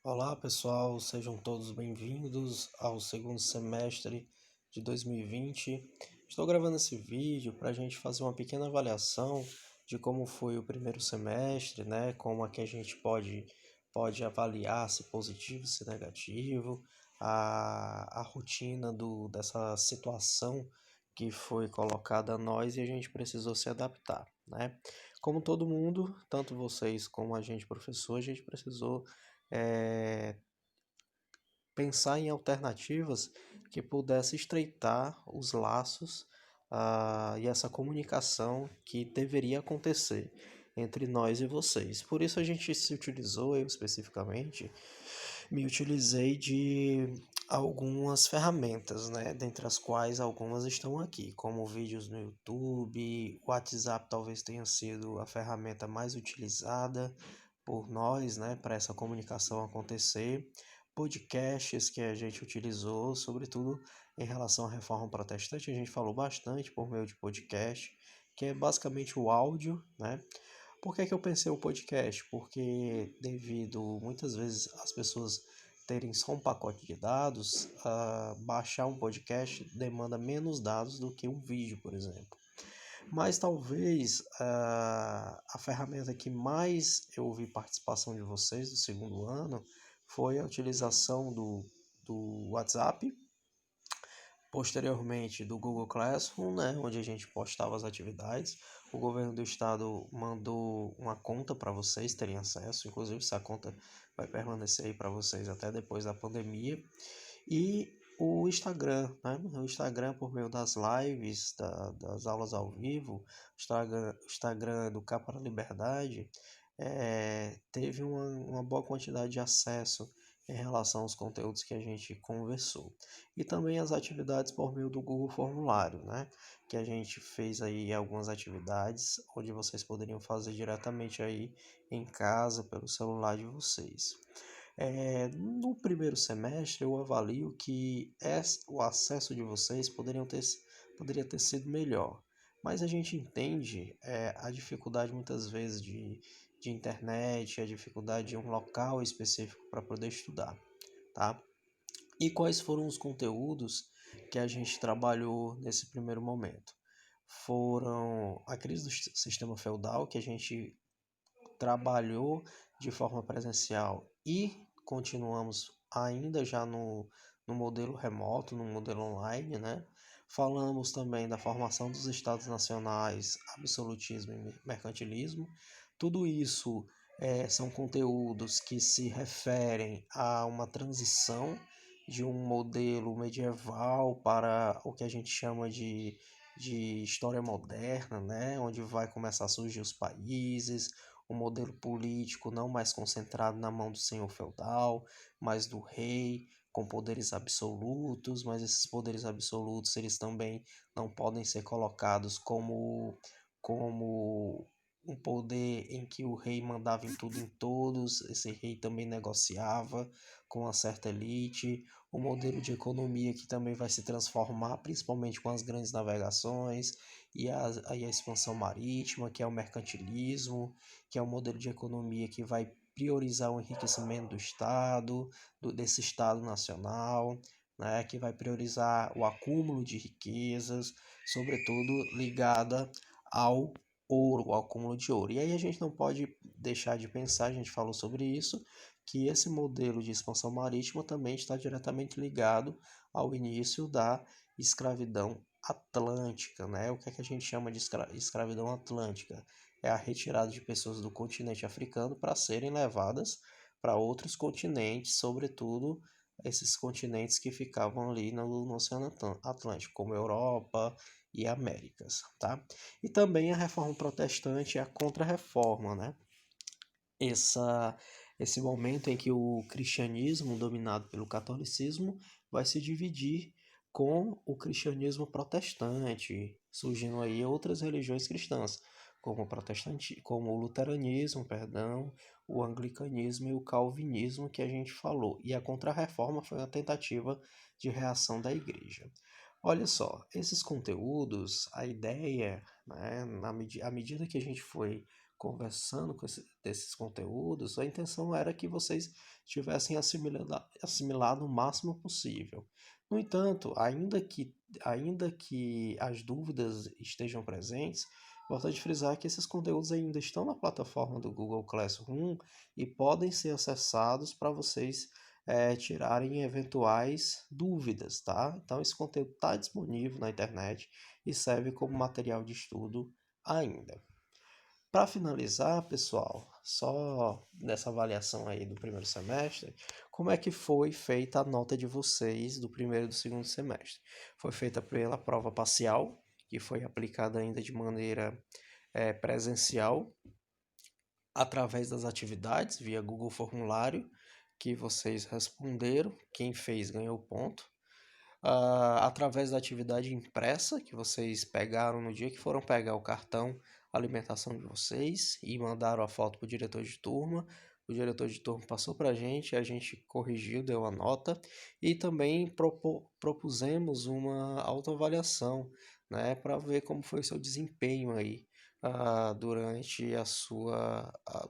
Olá pessoal, sejam todos bem-vindos ao segundo semestre de 2020. Estou gravando esse vídeo para a gente fazer uma pequena avaliação de como foi o primeiro semestre, né? Como é que a gente pode avaliar se positivo, se negativo, a rotina dessa situação que foi colocada a nós e a gente precisou se adaptar, né? Como todo mundo, tanto vocês como a gente, professor, a gente precisou é, pensar em alternativas que pudesse estreitar os laços e essa comunicação que deveria acontecer entre nós e vocês. Por isso a gente se utilizou, eu especificamente, me utilizei de algumas ferramentas, né? Dentre as quais algumas estão aqui, como vídeos no YouTube, o WhatsApp talvez tenha sido a ferramenta mais utilizada por nós, né, para essa comunicação acontecer, podcasts que a gente utilizou, sobretudo em relação à reforma protestante, a gente falou bastante por meio de podcast, que é basicamente o áudio, né? Por que que eu pensei o podcast? Porque devido muitas vezes as pessoas terem só um pacote de dados, baixar um podcast demanda menos dados do que um vídeo, por exemplo. Mas talvez a ferramenta que mais eu ouvi participação de vocês do segundo ano foi a utilização do WhatsApp, posteriormente do Google Classroom, né, onde a gente postava as atividades. O governo do estado mandou uma conta para vocês terem acesso, inclusive essa conta vai permanecer aí para vocês até depois da pandemia. E o Instagram, né? O Instagram por meio das lives, das aulas ao vivo, o Instagram do Capa da Liberdade, teve uma boa quantidade de acesso em relação aos conteúdos que a gente conversou. E também as atividades por meio do Google Formulário, né? Que a gente fez aí algumas atividades onde vocês poderiam fazer diretamente aí em casa, pelo celular de vocês. No primeiro semestre, eu avalio que o acesso de vocês poderia ter sido melhor, mas a gente entende a dificuldade muitas vezes de internet, a dificuldade de um local específico para poder estudar, tá? E quais foram os conteúdos que a gente trabalhou nesse primeiro momento? Foram a crise do sistema feudal, que a gente trabalhou de forma presencial e continuamos ainda já no modelo remoto, no modelo online, né? Falamos também da formação dos estados nacionais, absolutismo e mercantilismo. Tudo isso são conteúdos que se referem a uma transição de um modelo medieval para o que a gente chama de história moderna, né? Onde vai começar a surgir os países, um modelo político não mais concentrado na mão do senhor feudal, mas do rei, com poderes absolutos, mas esses poderes absolutos eles também não podem ser colocados como um poder em que o rei mandava em tudo e em todos, esse rei também negociava com uma certa elite, um modelo de economia que também vai se transformar, principalmente com as grandes navegações e a expansão marítima, que é o mercantilismo, que é um modelo de economia que vai priorizar o enriquecimento do Estado, desse Estado nacional, né, que vai priorizar o acúmulo de riquezas, sobretudo ligada ao ouro, ao acúmulo de ouro. E aí a gente não pode deixar de pensar, a gente falou sobre isso, que esse modelo de expansão marítima também está diretamente ligado ao início da escravidão atlântica, né? O que é que a gente chama de escravidão atlântica? É a retirada de pessoas do continente africano para serem levadas para outros continentes, sobretudo esses continentes que ficavam ali no Oceano Atlântico, como Europa e Américas, tá? E também a reforma protestante e a contra-reforma, né? Essa, esse momento em que o cristianismo, dominado pelo catolicismo, vai se dividir com o cristianismo protestante, surgindo aí outras religiões cristãs, como o luteranismo, perdão, o anglicanismo e o calvinismo que a gente falou. E a Contra-Reforma foi uma tentativa de reação da igreja. Olha só, esses conteúdos, a ideia, né, à medida que a gente foi conversando desses conteúdos, a intenção era que vocês tivessem assimilado o máximo possível. No entanto, ainda que as dúvidas estejam presentes, é importante frisar que esses conteúdos ainda estão na plataforma do Google Classroom e podem ser acessados para vocês tirarem eventuais dúvidas, tá? Então, esse conteúdo está disponível na internet e serve como material de estudo ainda. Para finalizar, pessoal, só nessa avaliação aí do primeiro semestre, como é que foi feita a nota de vocês do primeiro e do segundo semestre? Foi feita pela prova parcial, que foi aplicada ainda de maneira presencial, através das atividades, via Google Formulário, que vocês responderam, quem fez ganhou ponto. Através da atividade impressa que vocês pegaram no dia que foram pegar o cartão alimentação de vocês e mandaram a foto para o diretor de turma. O diretor de turma passou para a gente corrigiu, deu a nota e também propusemos uma autoavaliação, né, para ver como foi o seu desempenho aí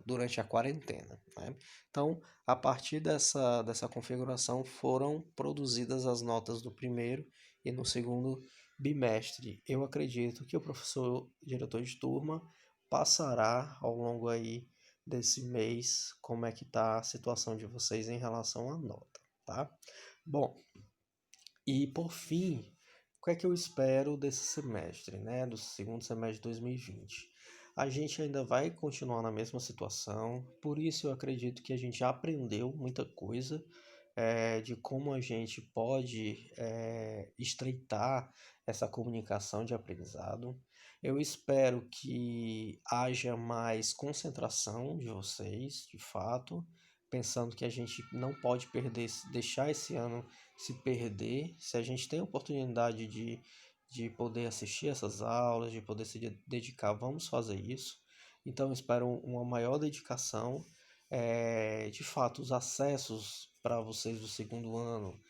durante a quarentena, né? Então, a partir dessa configuração foram produzidas as notas do primeiro e no segundo bimestre. Eu acredito que o professor diretor de turma passará ao longo aí desse mês como é que está a situação de vocês em relação à nota, tá? Bom, e por fim, o que é que eu espero desse semestre, né? Do segundo semestre de 2020? A gente ainda vai continuar na mesma situação, por isso eu acredito que a gente já aprendeu muita coisa de como a gente pode estreitar essa comunicação de aprendizado. Eu espero que haja mais concentração de vocês, de fato, pensando que a gente não pode deixar esse ano se perder. Se a gente tem a oportunidade de poder assistir essas aulas, de poder se dedicar, vamos fazer isso. Então, eu espero uma maior dedicação. De fato, os acessos para vocês do segundo ano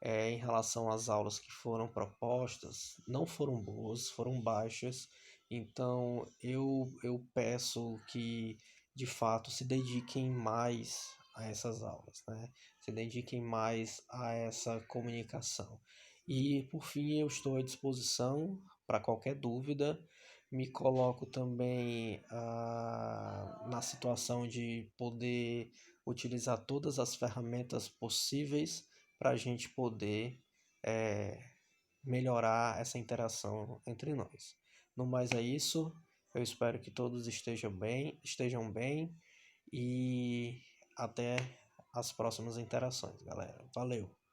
em relação às aulas que foram propostas não foram boas, foram baixas. Então, eu peço que, de fato, se dediquem mais a essas aulas, né? Se dediquem mais a essa comunicação. E, por fim, eu estou à disposição para qualquer dúvida. Me coloco também na situação de poder utilizar todas as ferramentas possíveis para a gente poder melhorar essa interação entre nós. No mais é isso. Eu espero que todos estejam bem e até as próximas interações, galera. Valeu!